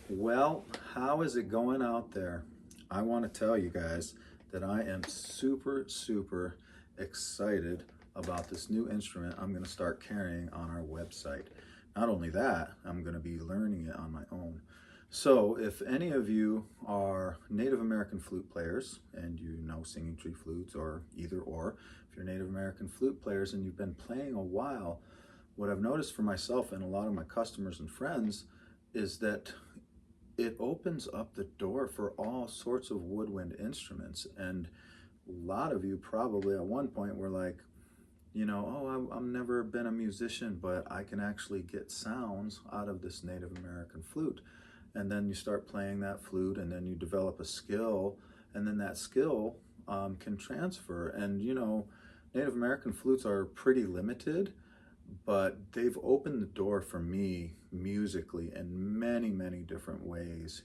Well, how is it going out there? I want to tell you guys that I am super excited about this new instrument I'm going to start carrying on our website. Not only that, I'm going to be learning it on my own. So if any of you are Native American flute players and you know Singing Tree Flutes or either or, if you're Native American flute players and you've been playing a while, what I've noticed for myself and a lot of my customers and friends is that it opens up the door for all sorts of woodwind instruments. And a lot of you probably at one point were like, oh, I've never been a musician, but I can actually get sounds out of this Native American flute. And then you start playing that flute and then you develop a skill, and then that skill can transfer. And Native American flutes are pretty limited, but they've opened the door for me musically in many different ways,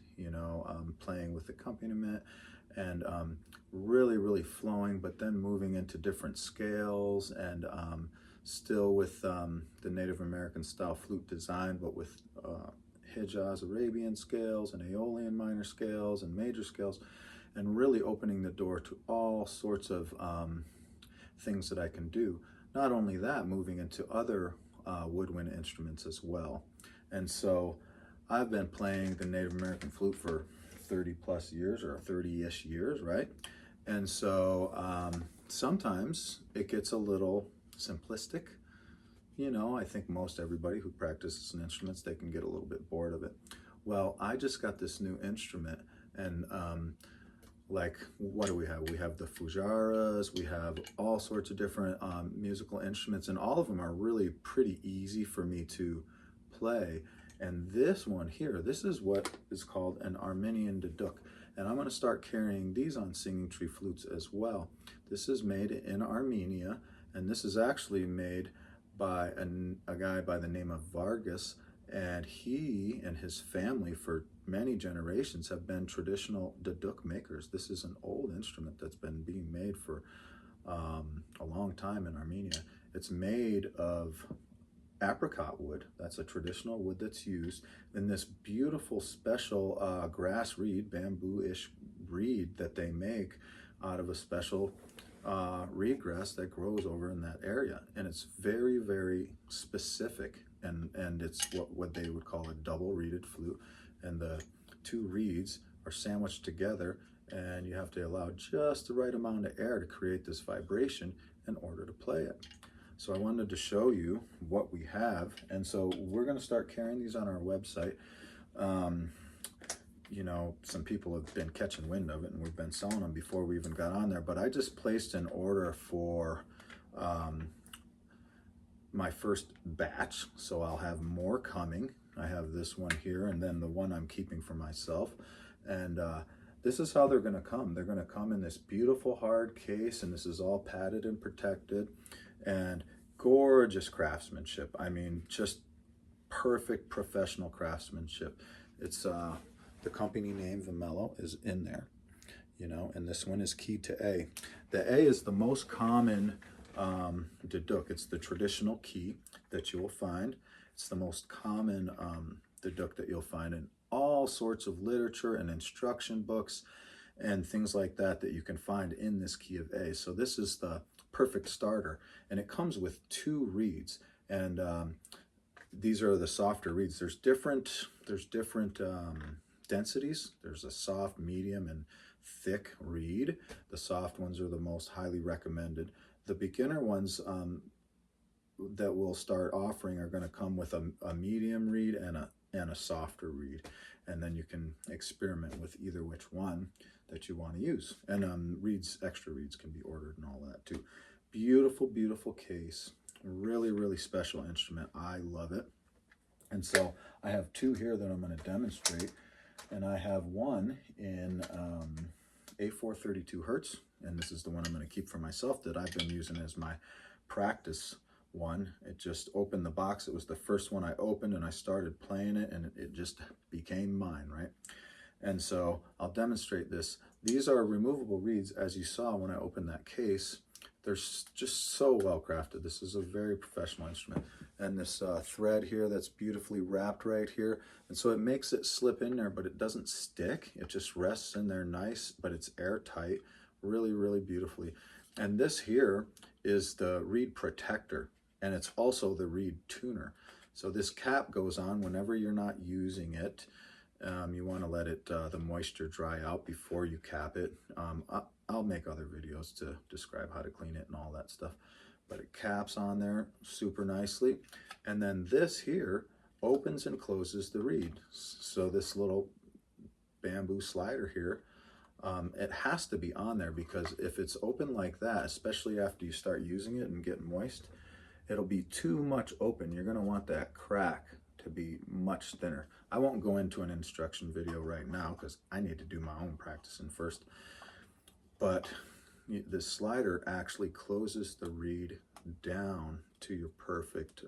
playing with accompaniment and really flowing, but then moving into different scales and still with the Native American style flute design, but with Hijaz Arabian scales and Aeolian minor scales and major scales, and really opening the door to all sorts of things that I can do. Not only that, moving into other woodwind instruments as well. And so I've been playing the Native American flute for 30 plus years, or 30-ish years, right? And so sometimes it gets a little simplistic. I think most everybody who practices instruments, they can get a little bit bored of it. Well, I just got this new instrument, and like, what do we have? We have the fujaras, we have all sorts of different musical instruments, and all of them are really pretty easy for me to play. And this one here, this is what is called an Armenian Duduk. And I'm going to start carrying these on Singing Tree Flutes as well. This is made in Armenia, and this is actually made by a guy by the name of Vargas, and he and his family for many generations have been traditional Duduk makers. This is an old instrument that's been being made for a long time in Armenia. It's made of apricot wood. That's a traditional wood that's used in this beautiful special grass reed, bamboo-ish reed that they make out of a special reed grass that grows over in that area. And it's very specific, and it's what they would call a double reeded flute, and the two reeds are sandwiched together, and you have to allow just the right amount of air to create this vibration in order to play it. So I wanted to show you what we have, and so we're going to start carrying these on our website. Some people have been catching wind of it, and we've been selling them before we even got on there, but I just placed an order for my first batch, so I'll have more coming. I have this one here, and then the one I'm keeping for myself. And this is how they're going to come. They're going to come in this beautiful hard case, and this is all padded and protected, and gorgeous craftsmanship. I mean, just perfect professional craftsmanship. It's the company name Vimelo is in there, and this one is keyed to A. The A is the most common Duduk. It's the traditional key that you will find. It's the most common Duduk that you'll find in all sorts of literature and instruction books and things like that you can find in this key of A. So this is the perfect starter, and it comes with two reeds, and these are the softer reeds. There's different densities. There's a soft, medium, and thick reed. The soft ones are the most highly recommended. The beginner ones that we'll start offering are going to come with a medium reed and a softer reed, and then you can experiment with either which one that you want to use. And extra reeds can be ordered and all that too. Beautiful case. Really special instrument. I love it. And so I have two here that I'm going to demonstrate, and I have one in A4 32 Hertz, and this is the one I'm going to keep for myself that I've been using as my practice one. It just opened the box. It was the first one I opened, and I started playing it, and it just became mine, right? And so I'll demonstrate this. These are removable reeds, as you saw when I opened that case. They're just so well crafted. This is a very professional instrument. and this thread here that's beautifully wrapped right here. And so it makes it slip in there, but it doesn't stick. It just rests in there nice, but it's airtight, really, really beautifully. And this here is the reed protector, and it's also the reed tuner. So this cap goes on whenever you're not using it. You want to let it the moisture dry out before you cap it. I'll make other videos to describe how to clean it and all that stuff. But it caps on there super nicely. And then this here opens and closes the reed. So this little bamboo slider here, it has to be on there, because if it's open like that, especially after you start using it and get moist, it'll be too much open. You're going to want that crack to be much thinner. I won't go into an instruction video right now because I need to do my own practicing first. But this slider actually closes the reed down to your perfect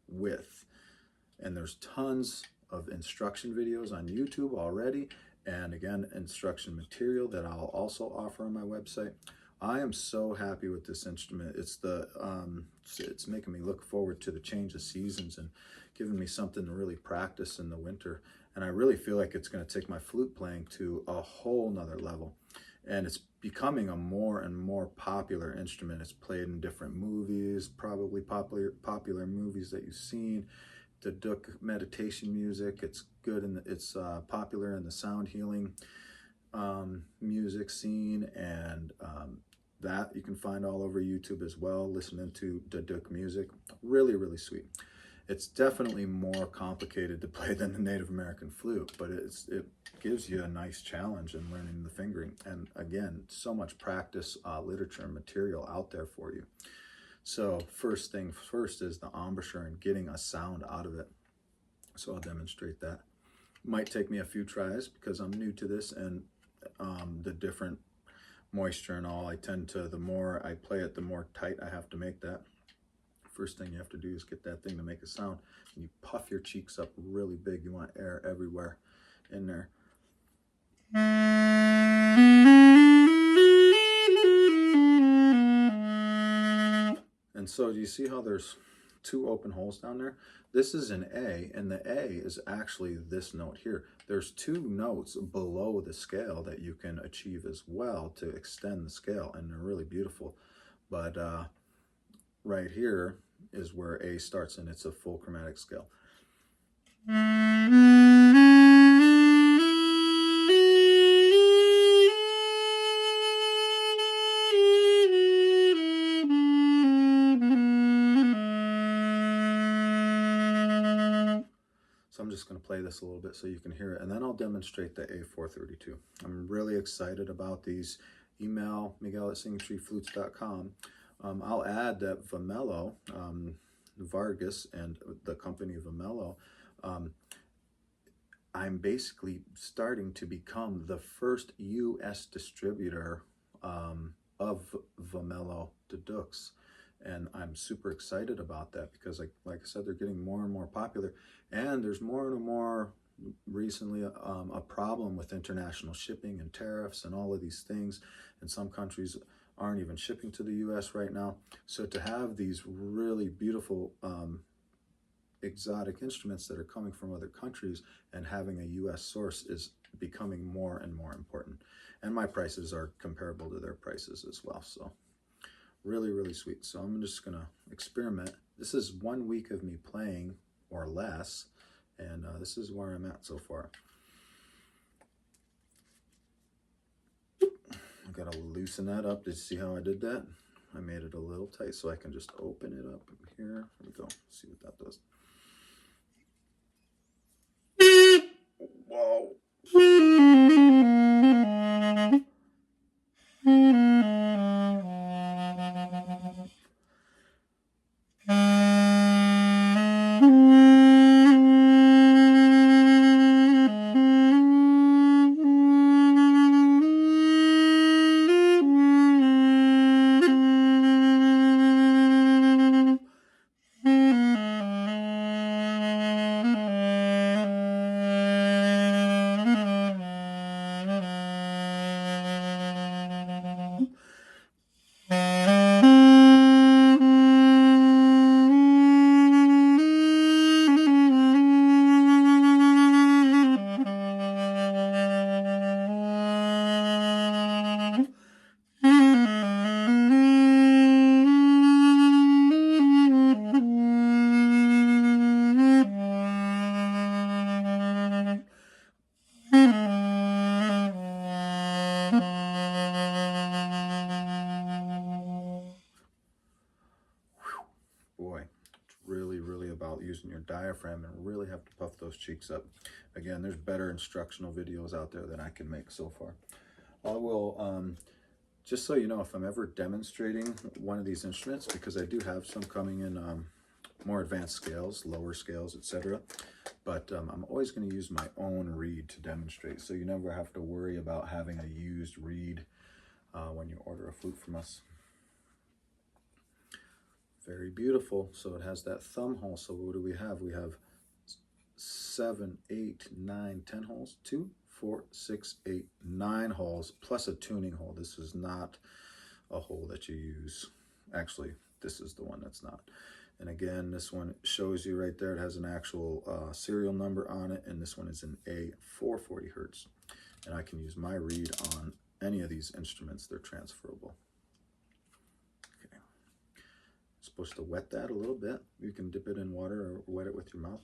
width. And there's tons of instruction videos on YouTube already. And again, instruction material that I'll also offer on my website. I am so happy with this instrument. It's it's making me look forward to the change of seasons and giving me something to really practice in the winter. And I really feel like it's going to take my flute playing to a whole nother level. And it's becoming a more and more popular instrument. It's played in different movies, probably popular movies that you've seen. Duduk meditation music. It's good, and it's popular in the sound healing music scene, and that you can find all over YouTube as well, listening to Duduk music. Really, really sweet. It's definitely more complicated to play than the Native American flute, but it gives you a nice challenge in learning the fingering. And again, so much practice, literature, and material out there for you. So first thing first is the embouchure and getting a sound out of it. So I'll demonstrate that. Might take me a few tries because I'm new to this, and the different moisture and all, the more I play it, the more tight I have to make that. First thing you have to do is get that thing to make a sound. And you puff your cheeks up really big. You want air everywhere in there. And so do you see how there's two open holes down there? This is an A, and the A is actually this note here. There's two notes below the scale that you can achieve as well to extend the scale, and they're really beautiful. But right here is where A starts, and it's a full chromatic scale. So I'm just going to play this a little bit so you can hear it, and then I'll demonstrate the A432. I'm really excited about these. Email miguel@singingtreeflutes.com. I'll add that Vomelo, Vargas, and the company Vomelo, I'm basically starting to become the first U.S. distributor of Armenian Duduks. And I'm super excited about that because, like I said, they're getting more and more popular. And there's more and more recently a problem with international shipping and tariffs and all of these things. And some countries aren't even shipping to the U.S. right now. So to have these really beautiful exotic instruments that are coming from other countries and having a U.S. source is becoming more and more important. And my prices are comparable to their prices as well. So really, really sweet. So I'm just going to experiment. This is 1 week of me playing or less, and this is where I'm at so far. I got to loosen that up. Did you see how I did that? I made it a little tight so I can just open it up here. Here we go. See what that does. Whoa. diaphragm and really have to puff those cheeks up. Again, there's better instructional videos out there than I can make so far. I will, just so you know, if I'm ever demonstrating one of these instruments, because I do have some coming in more advanced scales, lower scales, etc. But I'm always going to use my own reed to demonstrate, so you never have to worry about having a used reed when you order a flute from us. Very beautiful. So it has that thumb hole. So what do we have? We have 7, 8, 9, 10 holes. 2, 4, 6, 8, 9 holes plus a tuning hole. This is not a hole that you use. Actually, this is the one that's not. And again, this one shows you right there, it has an actual serial number on it, and this one is an A440 Hertz. And I can use my reed on any of these instruments, they're transferable. Okay. Supposed to wet that a little bit. You can dip it in water or wet it with your mouth.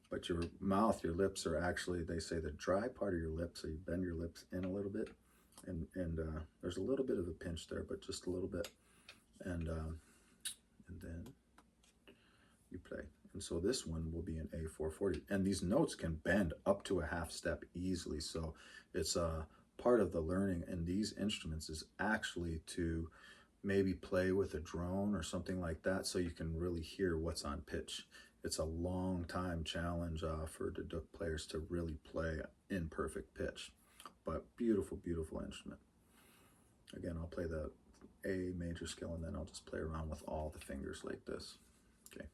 But your mouth, your lips are actually, they say the dry part of your lips, so you bend your lips in a little bit. And there's a little bit of a pinch there, but just a little bit. And then you play. And so this one will be an A440. And these notes can bend up to a half step easily. So it's part of the learning in these instruments is actually to maybe play with a drone or something like that so you can really hear what's on pitch. It's a long time challenge for Duduk players to really play in perfect pitch. But beautiful, beautiful instrument. Again, I'll play the A major scale and then I'll just play around with all the fingers like this. Okay.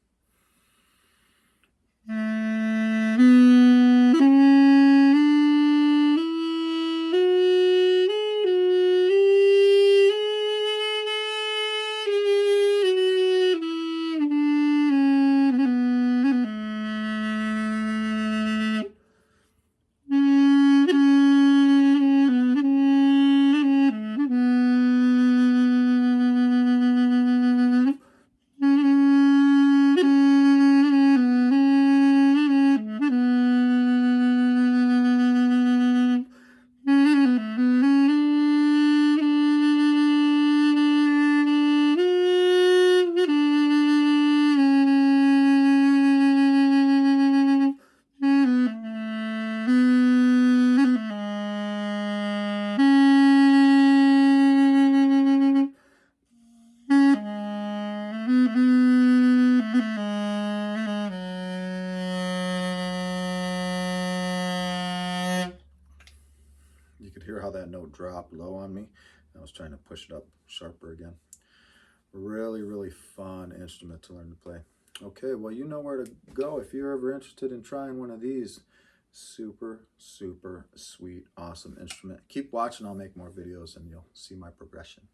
You could hear how that note dropped low on me. I was trying to push it up sharper again. Really, really fun instrument to learn to play. Okay, well, you know where to go if you're ever interested in trying one of these. Super, super sweet, awesome instrument. Keep watching, I'll make more videos and you'll see my progression.